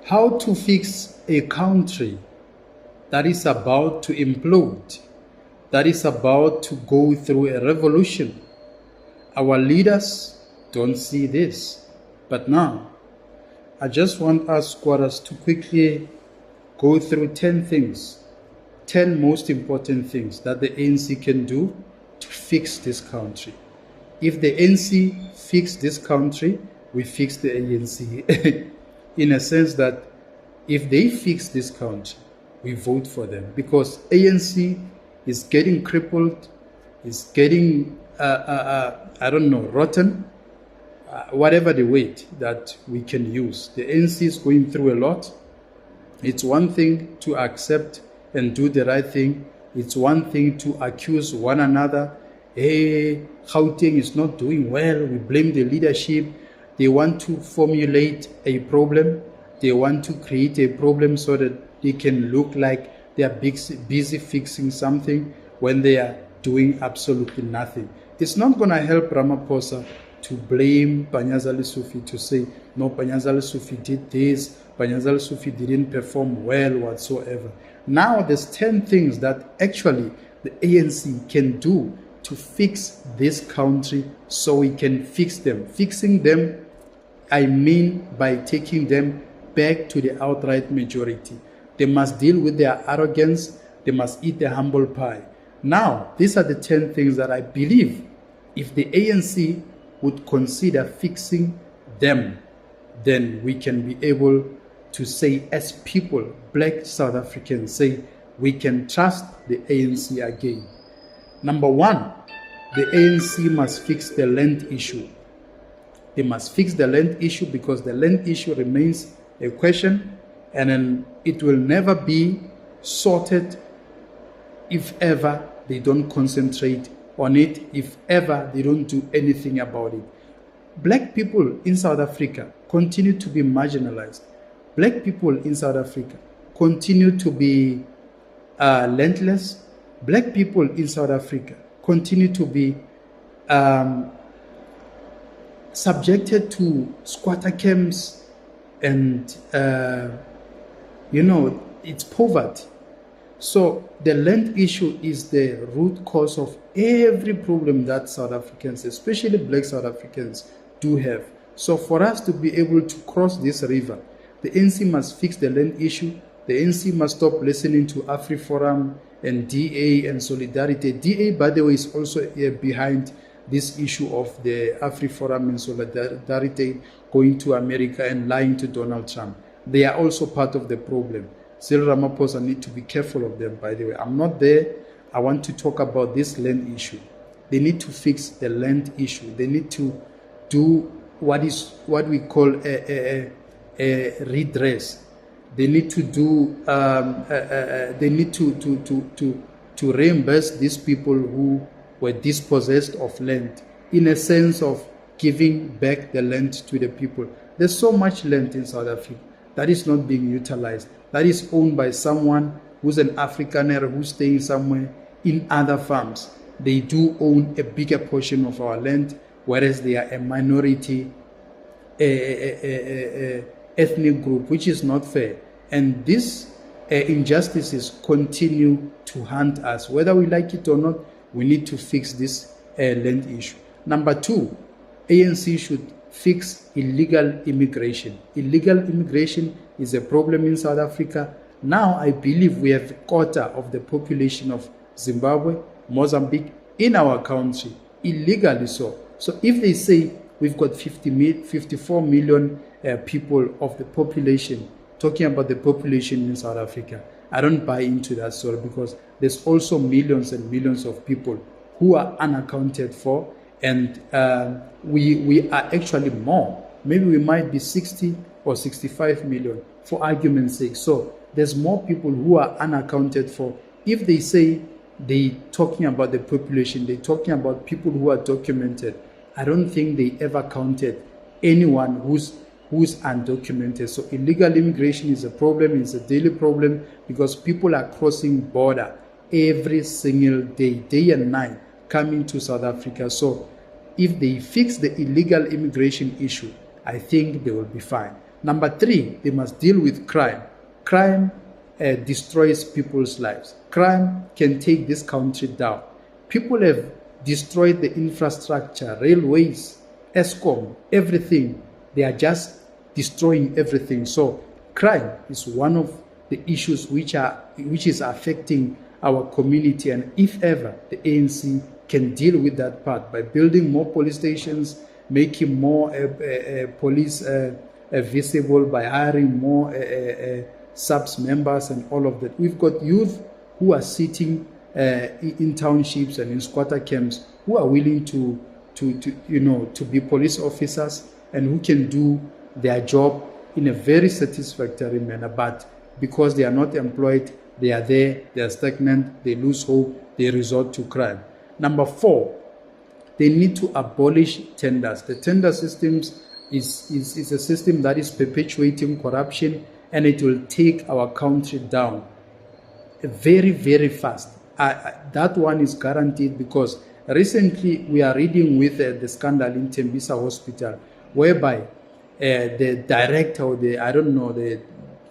How to fix a country that is about to implode, that is about to go through a revolution. Our leaders don't see this. But now, I just want us squatters to quickly go through 10 things, 10 most important things that the ANC can do to fix this country. If the ANC fix this country, we fix the ANC. In a sense that if they fix this country, we vote for them, because ANC is getting crippled, is getting, rotten, whatever the weight that we can use. The ANC is going through a lot. It's one thing to accept and do the right thing. It's one thing to accuse one another. Hey, Gauteng is not doing well. We blame the leadership. They want to formulate a problem. They want to create a problem so that they can look like they are busy fixing something when they are doing absolutely nothing. It's not going to help Ramaphosa to blame Panyaza Lesufi, to say, no, Panyaza Lesufi did this, Panyaza Lesufi didn't perform well whatsoever. Now there's 10 things that actually the ANC can do to fix this country so we can fix them. Fixing them, I mean by taking them back to the outright majority. They must deal with their arrogance. They must eat the humble pie. Now, these are the 10 things that I believe if the ANC would consider fixing them, then we can be able to say, as people, black South Africans, say, we can trust the ANC again. Number one, the ANC must fix the land issue. They must fix the land issue because the land issue remains a question, and then it will never be sorted if ever they don't concentrate on it, if ever they don't do anything about it. Black people in South Africa continue to be marginalized. Black people in South Africa continue to be landless. Black people in South Africa continue to be subjected to squatter camps, and it's poverty. So the land issue is the root cause of every problem that South Africans, especially black South Africans, do have. So for us to be able to cross this river, the ANC must fix the land issue. The ANC must stop listening to AfriForum and DA and Solidarity. DA, by the way, is also behind this issue of the AfriForum and Solidarity going to America and lying to Donald Trump. They are also part of the problem. Cyril Ramaphosa need to be careful of them, by the way. I'm not there. I want to talk about this land issue. They need to fix the land issue. They need to do what we call a redress. They need to do. They need to reimburse these people who were dispossessed of land, in a sense of giving back the land to the people. There's so much land in South Africa that is not being utilized, that is owned by someone who's an Afrikaner who's staying somewhere in other farms. They do own a bigger portion of our land, whereas they are a minority ethnic group, which is not fair. And these injustices continue to haunt us. Whether we like it or not, we need to fix this land issue. Number two, ANC should fix illegal immigration. Illegal immigration is a problem in South Africa. Now I believe we have a quarter of the population of Zimbabwe, Mozambique in our country, illegally so. So if they say we've got 54 million people of the population, talking about the population in South Africa, I don't buy into that story, because there's also millions and millions of people who are unaccounted for, and we are actually more. Maybe we might be 60 or 65 million, for argument's sake. So there's more people who are unaccounted for. If they say they're talking about the population, they're talking about people who are documented, I don't think they ever counted anyone who's undocumented. So illegal immigration is a problem. It's a daily problem, because people are crossing border every single day and night, coming to South Africa. So if they fix the illegal immigration issue, I think they will be fine. Number 3, they must deal with crime. Crime destroys people's lives. Crime can take this country down. People have destroyed the infrastructure, railways, ESCOM, everything. They are just destroying everything. So crime is one of the issues which is affecting our community. And if ever the ANC can deal with that part by building more police stations, making more police visible, by hiring more subs members and all of that. We've got youth who are sitting in townships and in squatter camps who are willing to be police officers and who can do their job in a very satisfactory manner. But because they are not employed, they are there, they are stagnant, they lose hope, they resort to crime. Number 4, they need to abolish tenders. The tender systems is a system that is perpetuating corruption, and it will take our country down very, very fast. That one is guaranteed, because recently we are reading with the scandal in Tembisa Hospital, whereby the director or the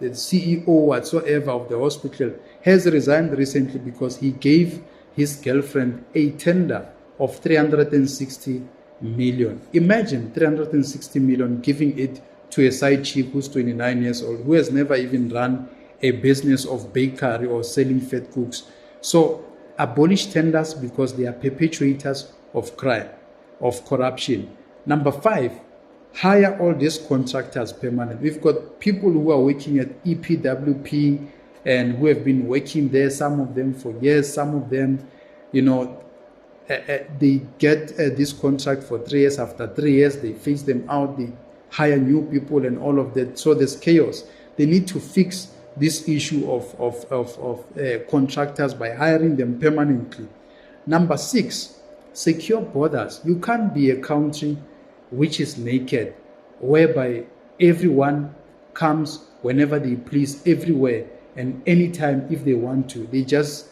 CEO whatsoever of the hospital has resigned recently because he gave his girlfriend a tender of 360 million. Imagine 360 million, giving it to a side chick who's 29 years old, who has never even run a business of bakery or selling fat cooks. So abolish tenders, because they are perpetuators of crime, of corruption. Number 5, hire all these contractors permanent. We've got people who are working at EPWP and who have been working there, some of them for years, some of them, they get this contract for 3 years. After 3 years, they phase them out, they hire new people and all of that. So there's chaos. They need to fix this issue of contractors by hiring them permanently. Number 6, secure borders. You can't be a country which is naked, whereby everyone comes whenever they please, everywhere and anytime if they want to. They just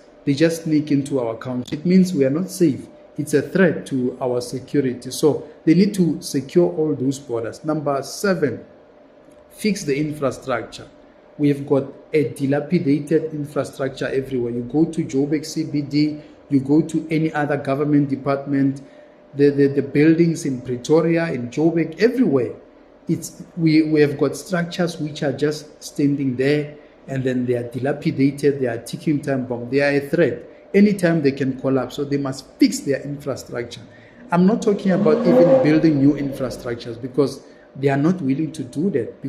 sneak into our country. It means we are not safe. It's a threat to our security. So they need to secure all those borders. Number 7, fix the infrastructure. We have got a dilapidated infrastructure everywhere. You go to Joburg CBD, you go to any other government department, the buildings in Pretoria, in Joburg, everywhere. We have got structures which are just standing there, and then they are dilapidated, they are ticking time bomb, they are a threat. Anytime they can collapse, so they must fix their infrastructure. I'm not talking about even building new infrastructures, because they are not willing to do that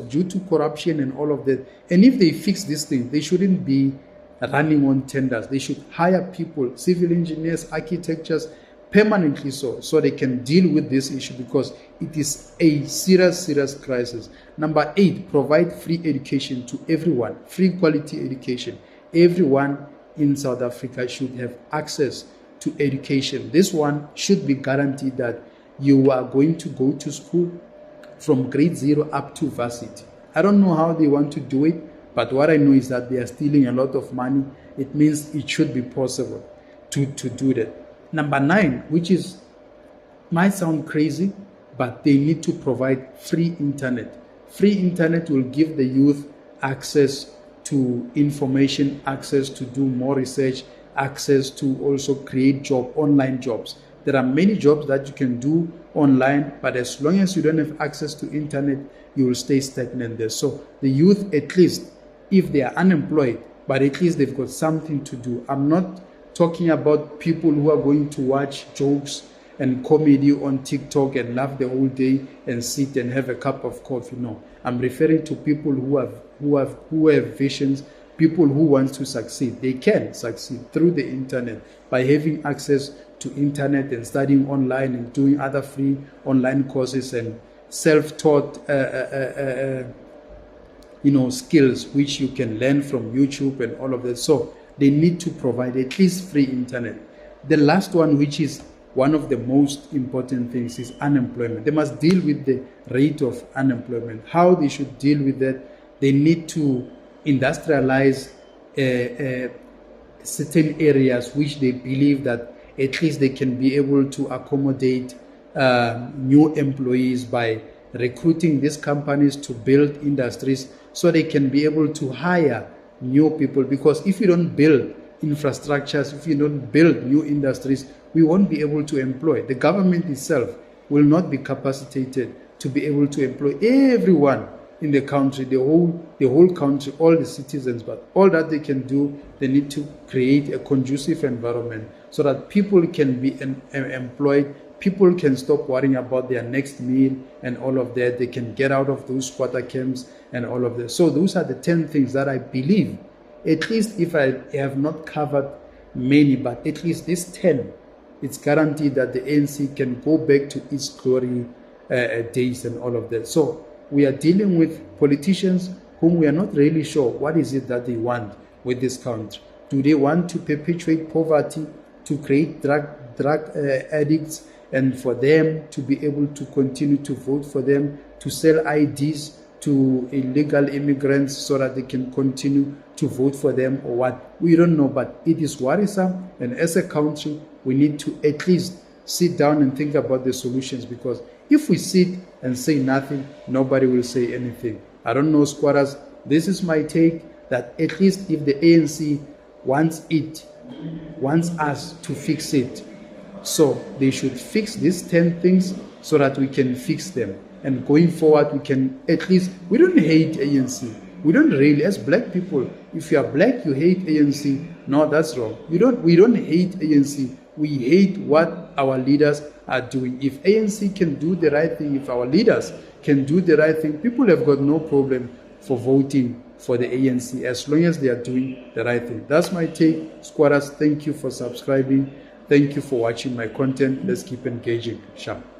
due to corruption and all of that. And if they fix this thing, they shouldn't be running on tenders. They should hire people, civil engineers, architects, permanently so they can deal with this issue, because it is a serious crisis. Number 8, provide free education to everyone, free quality education. Everyone in South Africa should have access to education. This one should be guaranteed, that you are going to go to school from grade 0 up to varsity. I don't know how they want to do it, but what I know is that they are stealing a lot of money. It means it should be possible to do that. Number 9, which might sound crazy, but they need to provide free internet. Free internet will give the youth access to information, access to do more research, access to also create online jobs. There are many jobs that you can do online, but as long as you don't have access to internet, you will stay stagnant there. So the youth, at least, if they are unemployed, but at least they've got something to do. I'm not talking about people who are going to watch jokes and comedy on TikTok and laugh the whole day and sit and have a cup of coffee. No, I'm referring to people who have visions, people who want to succeed. They can succeed through the internet by having access to internet and studying online and doing other free online courses and self-taught skills which you can learn from YouTube and all of that. So they need to provide at least free internet. The last one, which is one of the most important things, is unemployment. They must deal with the rate of unemployment. How they should deal with that, they need to industrialize certain areas which they believe that at least they can be able to accommodate new employees by recruiting these companies to build industries so they can be able to hire new people. Because if you don't build infrastructures, if you don't build new industries, we won't be able to employ. The government itself will not be capacitated to be able to employ everyone in the country, the whole country, all the citizens. But all that they can do, they need to create a conducive environment so that people can be employed. People can stop worrying about their next meal and all of that. They can get out of those squatter camps and all of that. So those are the 10 things that I believe, at least if I have not covered many, but at least these 10, it's guaranteed that the ANC can go back to its glory days and all of that. So we are dealing with politicians whom we are not really sure what is it that they want with this country. Do they want to perpetuate poverty, to create drug addicts, and for them to be able to continue to vote for them, to sell IDs to illegal immigrants so that they can continue to vote for them, or what? We don't know, but it is worrisome. And as a country, we need to at least sit down and think about the solutions, because if we sit and say nothing, nobody will say anything. I don't know, squatters. This is my take, that at least if the ANC wants us to fix it, so they should fix these 10 things so that we can fix them. And going forward, we can at least, we don't hate ANC. We don't really, as black people, if you are black, you hate ANC. No, that's wrong. We don't hate ANC. We hate what our leaders are doing. If ANC can do the right thing, if our leaders can do the right thing, people have got no problem for voting for the ANC as long as they are doing the right thing. That's my take. Squatters, thank you for subscribing. Thank you for watching my content. Let's keep engaging. Shalom.